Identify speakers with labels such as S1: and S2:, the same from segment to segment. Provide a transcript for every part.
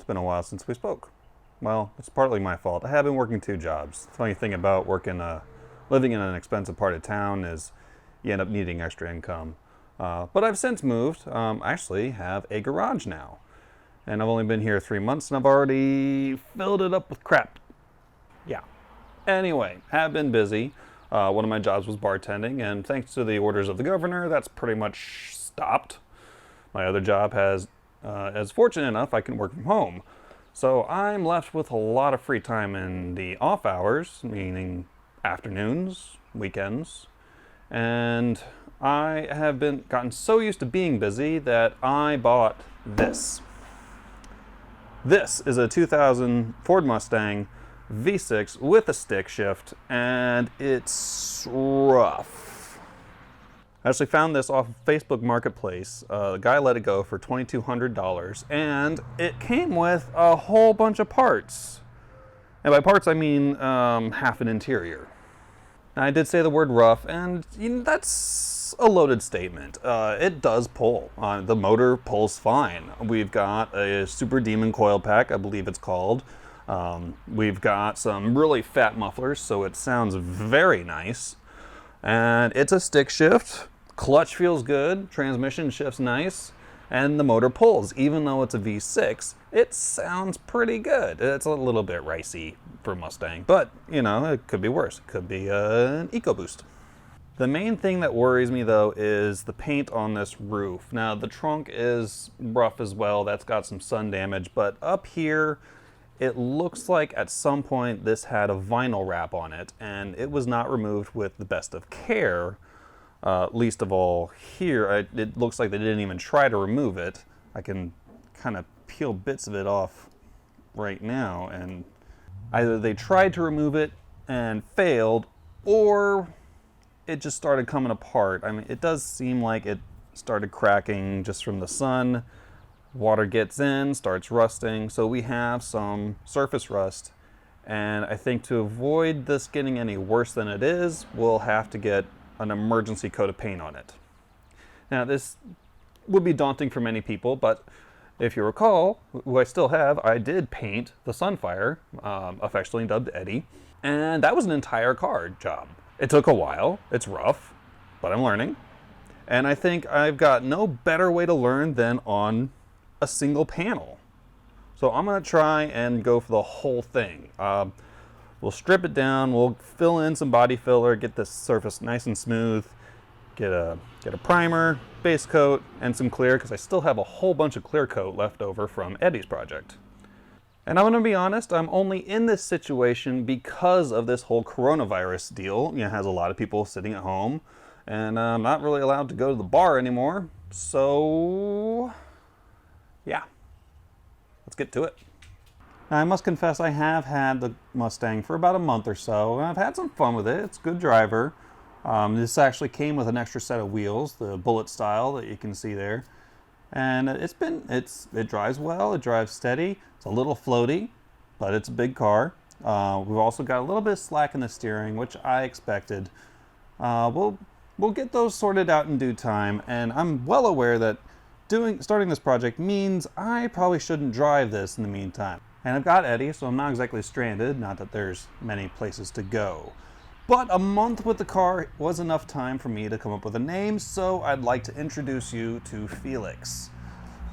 S1: been a while since we spoke. Well, it's partly my fault. I have been working 2 jobs. The funny thing about living in an expensive part of town is you end up needing extra income. But I've since moved. I actually have a garage now. And I've only been here 3 months and I've already filled it up with crap. Yeah. Anyway, have been busy. One of my jobs was bartending, and thanks to the orders of the governor, that's pretty much stopped. My other job is fortunate enough I can work from home. So I'm left with a lot of free time in the off hours, meaning afternoons, weekends, and I have gotten so used to being busy that I bought this. This is a 2000 Ford Mustang V6 with a stick shift, and it's rough. I actually found this off Facebook Marketplace. The guy let it go for $2,200, and it came with a whole bunch of parts. And by parts, I mean half an interior. Now, I did say the word rough, and that's a loaded statement. It does pull. The motor pulls fine. We've got a Super Demon coil pack, I believe it's called. We've got some really fat mufflers, so it sounds very nice. And it's a stick shift. Clutch feels good, transmission shifts nice, and the motor pulls. Even though it's a V6, it sounds pretty good. It's a little bit ricey for Mustang, but it could be worse. It could be an EcoBoost. The main thing that worries me though is the paint on this roof. Now the trunk is rough as well. That's got some sun damage, but up here, it looks like at some point this had a vinyl wrap on it, and it was not removed with the best of care. Least of all here, it looks like they didn't even try to remove it. I can kind of peel bits of it off right now, and either they tried to remove it and failed, or it just started coming apart. I mean, it does seem like it started cracking just from the sun. Water gets in, starts rusting, so we have some surface rust, and I think to avoid this getting any worse than it is, we'll have to get an emergency coat of paint on it. Now this would be daunting for many people, but if you recall, who I still have, I did paint the Sunfire, affectionately dubbed Eddie, and that was an entire car job. It took a while, it's rough, but I'm learning, and I think I've got no better way to learn than on a single panel. So I'm gonna try and go for the whole thing. We'll strip it down, we'll fill in some body filler, get this surface nice and smooth, get a primer, base coat, and some clear, because I still have a whole bunch of clear coat left over from Eddie's project. And I'm gonna be honest, I'm only in this situation because of this whole coronavirus deal. It has a lot of people sitting at home, and I'm not really allowed to go to the bar anymore, so yeah, let's get to it. Now, I must confess I have had the Mustang for about a month or so, and I've had some fun with it. It's a good driver. This actually came with an extra set of wheels, the bullet style that you can see there. And it drives well, it drives steady. It's a little floaty, but it's a big car. We've also got a little bit of slack in the steering, which I expected. We'll get those sorted out in due time, and I'm well aware that starting this project means I probably shouldn't drive this in the meantime. And I've got Eddie, so I'm not exactly stranded, not that there's many places to go. But a month with the car was enough time for me to come up with a name, so I'd like to introduce you to Felix.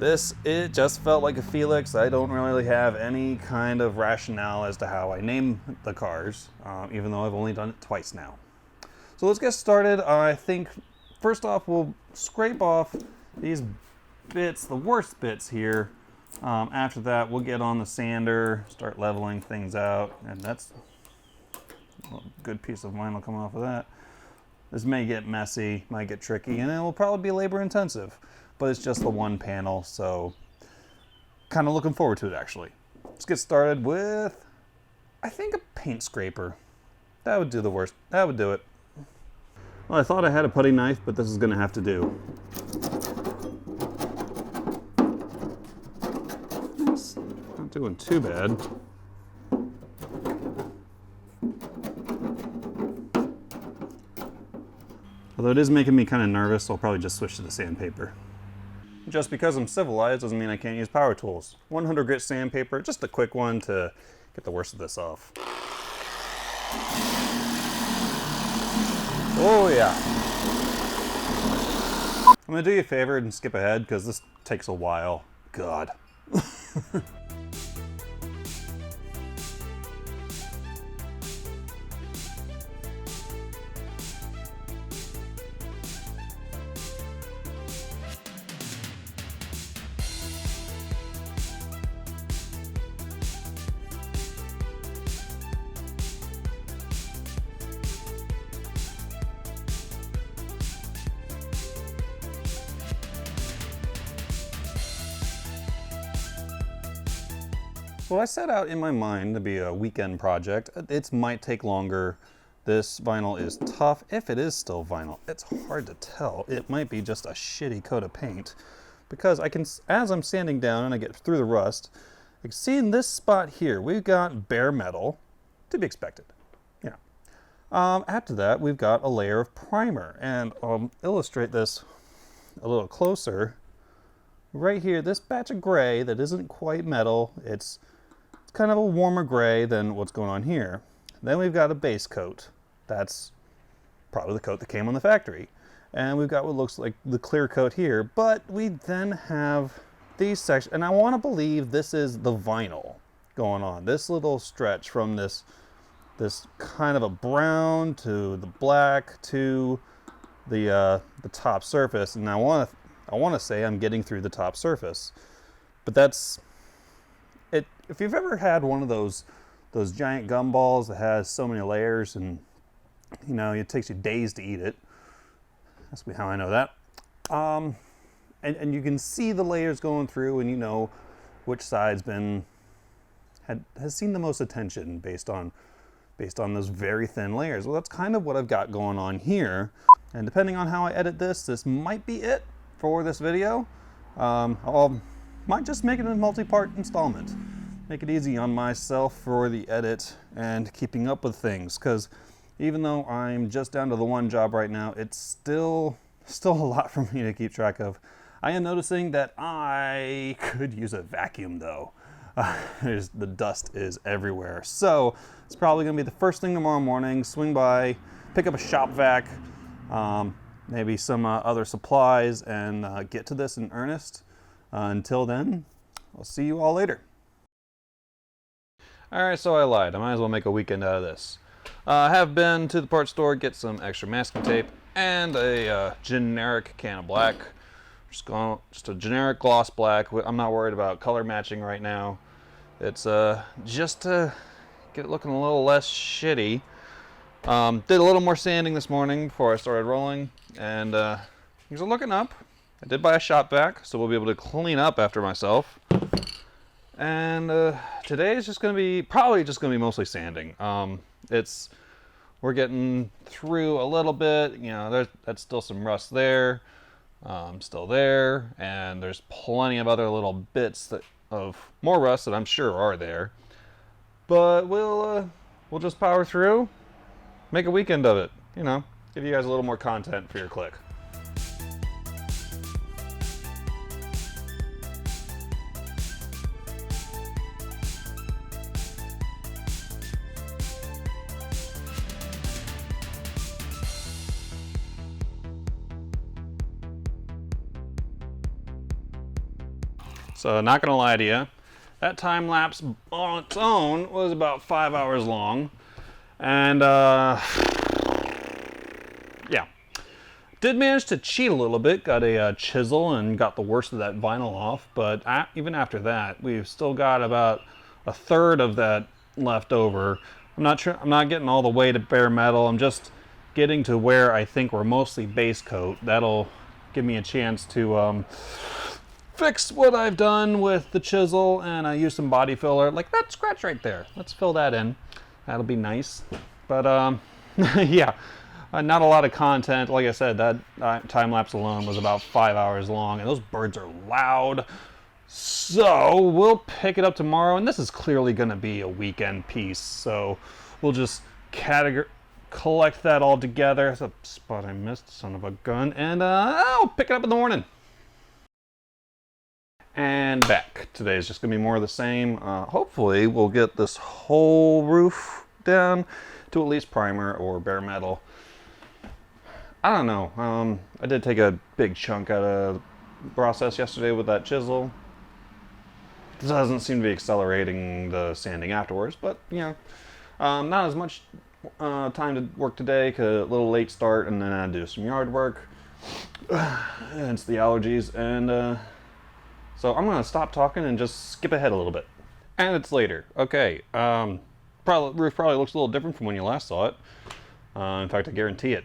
S1: It just felt like a Felix. I don't really have any kind of rationale as to how I name the cars, even though I've only done it twice now. So let's get started. I think first off we'll scrape off these bits, the worst bits here. After that, we'll get on the sander, start leveling things out, and that's a good piece of vinyl coming off of that. This may get messy, might get tricky, and it will probably be labor intensive, but it's just the one panel, so kind of looking forward to it actually. Let's get started with, I think, a paint scraper. That would do the worst. That would do it. Well, I thought I had a putty knife, but this is going to have to do. Not doing too bad. Although it is making me kind of nervous, so I'll probably just switch to the sandpaper. Just because I'm civilized doesn't mean I can't use power tools. 100 grit sandpaper, just a quick one to get the worst of this off. Oh yeah. I'm gonna do you a favor and skip ahead because this takes a while. God. So I set out in my mind to be a weekend project. It might take longer. This vinyl is tough, if it is still vinyl. It's hard to tell. It might be just a shitty coat of paint because I can, as I'm sanding down and I get through the rust, I can see in this spot here, we've got bare metal, to be expected. Yeah. After that, we've got a layer of primer, and I'll illustrate this a little closer. Right here, this batch of gray that isn't quite metal, it's kind of a warmer gray than what's going on here. Then we've got a base coat. That's probably the coat that came on the factory. And we've got what looks like the clear coat here, but we then have these sections, and I want to believe this is the vinyl going on. This little stretch from this kind of a brown to the black to the top surface, and I want to say I'm getting through the top surface, but that's it. If you've ever had one of those giant gumballs that has so many layers, and you know it takes you days to eat it, that's how I know that. And you can see the layers going through, and you know which side's has seen the most attention based on those very thin layers. Well, that's kind of what I've got going on here, and depending on how I edit this might be it for this video. Might just make it a multi-part installment. Make it easy on myself for the edit and keeping up with things, because even though I'm just down to the one job right now, it's still a lot for me to keep track of. I am noticing that I could use a vacuum though. The dust is everywhere. So it's probably gonna be the first thing tomorrow morning, swing by, pick up a shop vac, maybe some other supplies, and get to this in earnest. Until then, I'll see you all later. Alright, so I lied. I might as well make a weekend out of this. I have been to the parts store, get some extra masking tape, and a generic can of black. Just a generic gloss black. I'm not worried about color matching right now. It's just to get it looking a little less shitty. Did a little more sanding this morning before I started rolling, and things are looking up. I did buy a shop vac, so we'll be able to clean up after myself. And today is probably just gonna be mostly sanding. We're getting through a little bit. You know, that's still some rust there, still there, and there's plenty of other little bits of more rust that I'm sure are there. But we'll just power through, make a weekend of it. You know, give you guys a little more content for your click. So not gonna lie to you, that time lapse on its own was about 5 hours long, and yeah, did manage to cheat a little bit. Got a chisel and got the worst of that vinyl off, but even after that, we've still got about a third of that left over. I'm not getting all the way to bare metal. I'm just getting to where I think we're mostly base coat. That'll give me a chance to fix what I've done with the chisel, and I use some body filler, like that scratch right there. Let's fill that in. That'll be nice. But yeah, not a lot of content. Like I said, that time lapse alone was about 5 hours long, and those birds are loud. So we'll pick it up tomorrow, and this is clearly going to be a weekend piece. So we'll just collect that all together. That's a spot I missed, son of a gun, and I'll pick it up in the morning. And back. Today is just going to be more of the same. Hopefully we'll get this whole roof down to at least primer or bare metal. I don't know. I did take a big chunk out of the process yesterday with that chisel. It doesn't seem to be accelerating the sanding afterwards, but you know, not as much time to work today, a little late start, and then I do some yard work. It's the allergies, and so I'm going to stop talking and just skip ahead a little bit. And it's later. Okay, roof probably looks a little different from when you last saw it. In fact, I guarantee it.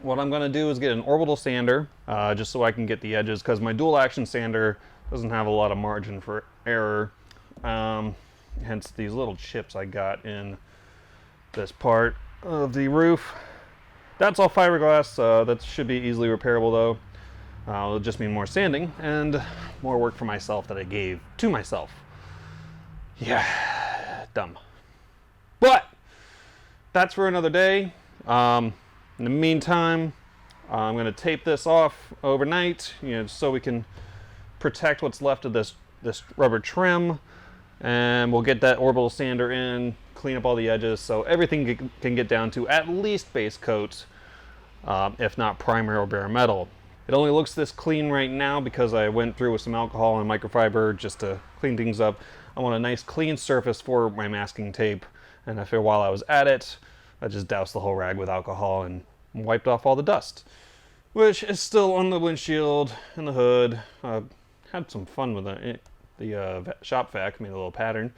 S1: What I'm going to do is get an orbital sander, just so I can get the edges, because my dual action sander doesn't have a lot of margin for error. Hence these little chips I got in this part of the roof. That's all fiberglass. That should be easily repairable though. It'll just mean more sanding and more work for myself that I gave to myself. Yeah, dumb. But that's for another day. In the meantime, I'm going to tape this off overnight, so we can protect what's left of this rubber trim, and we'll get that orbital sander in, clean up all the edges, so everything can get down to at least base coat, if not primer or bare metal. It only looks this clean right now because I went through with some alcohol and microfiber just to clean things up. I want a nice clean surface for my masking tape, and I figured while I was at it, I just doused the whole rag with alcohol and wiped off all the dust, which is still on the windshield and the hood. Had some fun with the shop vac, made a little pattern,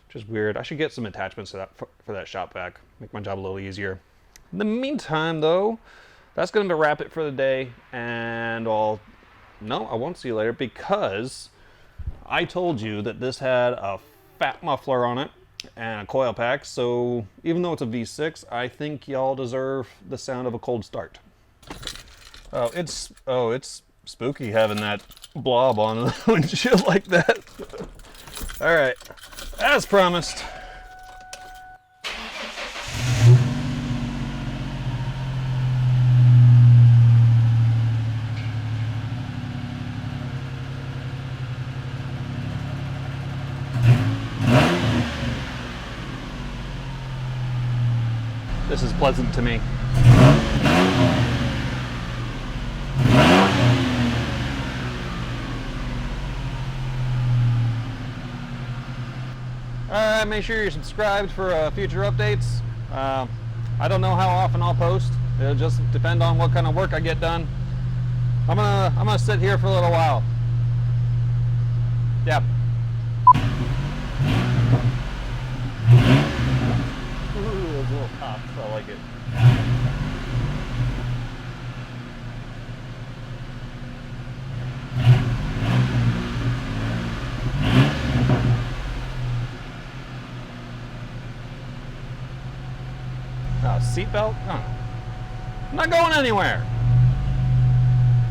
S1: which is weird. I should get some attachments to that for that shop vac, make my job a little easier. In the meantime, though, that's going to wrap it for the day, and I won't see you later, because I told you that this had a fat muffler on it and a coil pack, so even though it's a V6, I think y'all deserve the sound of a cold start. It's spooky having that blob on the windshield like that. All right, as promised. This is pleasant to me. Alright, make sure you're subscribed for future updates. I don't know how often I'll post. It'll just depend on what kind of work I get done. I'm gonna sit here for a little while. Yeah. Ooh, those little pops, I like it. Seatbelt? Oh. I'm not going anywhere.